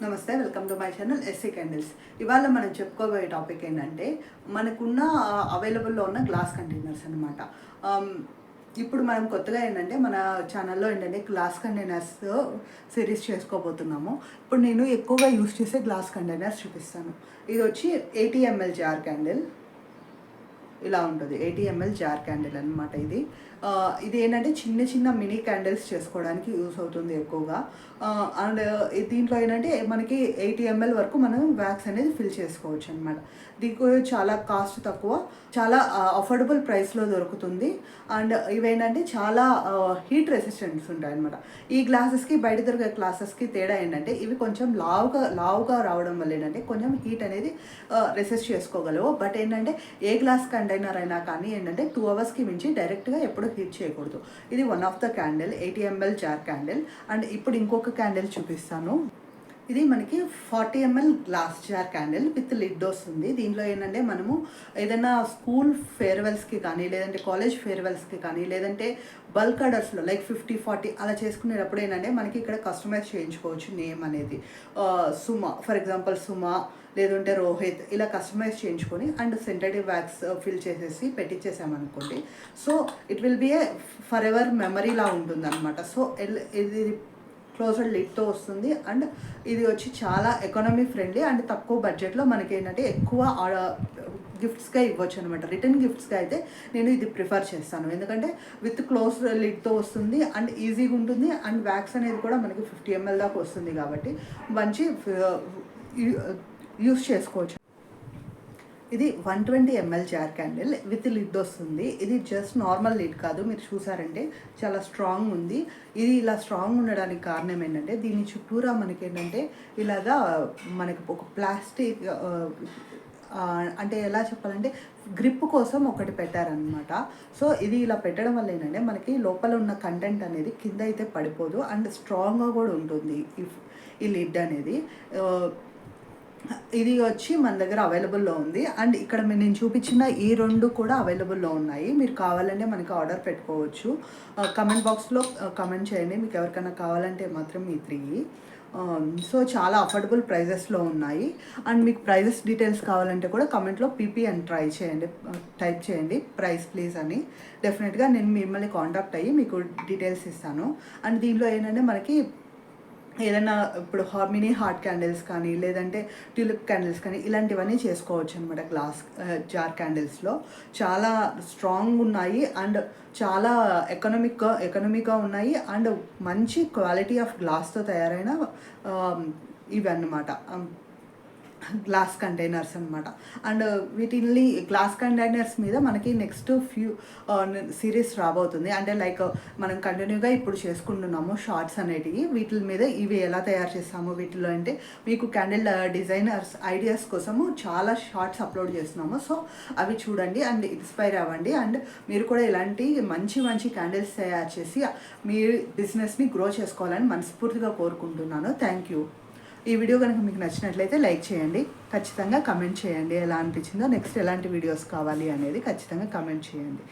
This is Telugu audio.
నమస్తే, welcome to my channel SC candles. ఇవాళ మనం చెప్పుకోబోయే టాపిక్ ఏంటంటే మనకున్న అవైలబుల్లో ఉన్న గ్లాస్ కంటైనర్స్ అనమాట. ఇప్పుడు మనం కొత్తగా ఏంటంటే మన ఛానల్లో ఏంటంటే గ్లాస్ కంటైనర్స్ సిరీస్ చేసుకోబోతున్నాము. ఇప్పుడు నేను ఎక్కువగా యూస్ చేసే గ్లాస్ కంటైనర్స్ చూపిస్తాను. ఇది వచ్చి 80 ml జార్ క్యాండిల్. ఇలా ఉంటుంది 80 ml జార్ క్యాండిల్ అనమాట. ఇది ఏంటంటే చిన్న చిన్న మినీ క్యాండిల్స్ చేసుకోవడానికి యూస్ అవుతుంది ఎక్కువగా. అండ్ దీంట్లో ఏంటంటే మనకి 80 ml వరకు మనం వ్యాక్స్ అనేది ఫిల్ చేసుకోవచ్చు అనమాట. దీనికి చాలా కాస్ట్ తక్కువ, చాలా అఫోర్డబుల్ ప్రైస్లో దొరుకుతుంది. అండ్ ఇవేంటంటే చాలా హీట్ రెసిస్టెన్స్ ఉంటాయి అనమాట. ఈ గ్లాసెస్కి బయట దొరికే గ్లాసెస్కి తేడా ఏంటంటే ఇవి కొంచెం లావుగా రావడం వల్ల ఏంటంటే కొంచెం హీట్ అనేది రెసిస్ట్ చేసుకోగలవు. బట్ ఏంటంటే ఏ గ్లాస్ కంటైనర్ అయినా కానీ ఏంటంటే 2 అవర్స్కి మించి డైరెక్ట్గా ఎప్పుడు హీట్ చేయకూడదు. ఇది one of the candle 80 ml jar candle. And ఇప్పుడు ఇంకొక క్యాండిల్ చూపిస్తాను. ఇది మనకి 40 ml glass jar candle with lid వస్తుంది. దీంట్లో ఏంటంటే మనము ఏదైనా స్కూల్ ఫేర్వెల్స్కి కానీ, లేదంటే కాలేజ్ ఫేర్వెల్స్కి కానీ, లేదంటే బల్క్ ఆర్డర్స్లో లైక్ 50-40 అలా చేసుకునేటప్పుడు ఏంటంటే మనకి ఇక్కడ కస్టమైజ్ చేయించుకోవచ్చు నేమ్ అనేది. సుమా ఫర్ ఎగ్జాంపుల్, సుమా లేదంటే రోహిత్ ఇలా కస్టమైజ్ చేయించుకొని అండ్ సింథటిక్ వ్యాక్స్ ఫిల్ చేసేసి పెట్టించేసామనుకోండి. So it will be a forever మెమరీలా ఉంటుంది అనమాట. సో ఇది క్లోజ్డ్ లిడ్తో వస్తుంది. అండ్ ఇది వచ్చి చాలా ఎకానమీ ఫ్రెండ్లీ అండ్ తక్కువ బడ్జెట్లో మనకి ఏంటంటే ఎక్కువ గిఫ్ట్స్గా ఇవ్వచ్చు అనమాట. రిటర్న్ గిఫ్ట్స్గా అయితే నేను ఇది ప్రిఫర్ చేస్తాను. ఎందుకంటే విత్ క్లోజ్ లిడ్తో వస్తుంది అండ్ ఈజీగా ఉంటుంది. అండ్ వ్యాక్స్ అనేది కూడా మనకి 50 ml దాకా వస్తుంది కాబట్టి మంచి యూస్ చేసుకోవచ్చు. ఇది 120 ml jar candle with lid వస్తుంది. ఇది జస్ట్ నార్మల్ లిడ్ కాదు, మీరు చూసారంటే చాలా స్ట్రాంగ్ ఉంది. ఇది ఇలా స్ట్రాంగ్ ఉండడానికి కారణం ఏంటంటే దీని చుట్టూరా మనకి ఏంటంటే ఇలాగా మనకి ఒక ప్లాస్టిక్ అంటే ఎలా చెప్పాలంటే గ్రిప్ కోసం ఒకటి పెట్టారనమాట. సో ఇది ఇలా పెట్టడం వల్ల ఏంటంటే మనకి లోపల ఉన్న కంటెంట్ అనేది కింద అయితే పడిపోదు అండ్ స్ట్రాంగ్గా కూడా ఉంటుంది ఈ లిడ్ అనేది. ఇది వచ్చి మన దగ్గర అవైలబుల్లో ఉంది. అండ్ ఇక్కడ నేను చూపించిన ఈ 2 కూడా అవైలబుల్లో ఉన్నాయి. మీరు కావాలంటే మనకి ఆర్డర్ పెట్టుకోవచ్చు. కమెంట్ బాక్స్లో కమెంట్ చేయండి మీకు ఎవరికైనా కావాలంటే మాత్రం ఈ 3. సో చాలా అఫోర్డబుల్ ప్రైజెస్లో ఉన్నాయి. అండ్ మీకు ప్రైజెస్ డీటెయిల్స్ కావాలంటే కూడా కమెంట్లో పీపీ అని టైప్ చేయండి ప్రైస్ ప్లీజ్ అని. డెఫినెట్గా నేను మిమ్మల్ని కాంటాక్ట్ అయ్యి మీకు డీటెయిల్స్ ఇస్తాను. అండ్ దీనిలో ఏంటంటే మనకి ఏదైనా ఇప్పుడు మినీ హార్ట్ క్యాండిల్స్ కానీ, లేదంటే ట్యూలిప్ క్యాండిల్స్ కానీ ఇలాంటివన్నీ చేసుకోవచ్చు అనమాట. గ్లాస్ జార్ క్యాండిల్స్లో చాలా స్ట్రాంగ్ ఉన్నాయి అండ్ చాలా ఎకనమిక్గా ఉన్నాయి అండ్ మంచి క్వాలిటీ ఆఫ్ గ్లాస్తో తయారైన ఇవి అన్నమాట గ్లాస్ కంటైనర్స్ అనమాట. అండ్ వీటిని గ్లాస్ కంటైనర్స్ మీద మనకి నెక్స్ట్ ఫ్యూ సిరీస్ రాబోతుంది. అంటే లైక్ మనం కంటిన్యూగా ఇప్పుడు చేసుకుంటున్నాము షార్ట్స్ అనేటివి. వీటి మీద ఇవి ఎలా తయారు చేస్తాము వీటిలో అంటే మీకు క్యాండిల్ డిజైనర్స్ ఐడియాస్ కోసము చాలా షార్ట్స్ అప్లోడ్ చేస్తున్నాము. సో అవి చూడండి అండ్ ఇన్స్పైర్ అవ్వండి. అండ్ మీరు కూడా ఇలాంటి మంచి క్యాండిల్స్ తయారు చేసి మీ బిజినెస్ని గ్రో చేసుకోవాలని మనస్ఫూర్తిగా కోరుకుంటున్నాను. Thank you. ఈ వీడియో కనుక మీకు నచ్చినట్లయితే లైక్ చేయండి, ఖచ్చితంగా కమెంట్ చేయండి ఎలా అనిపించిందో, నెక్స్ట్ ఎలాంటి వీడియోస్ కావాలి అనేది ఖచ్చితంగా కమెంట్ చేయండి.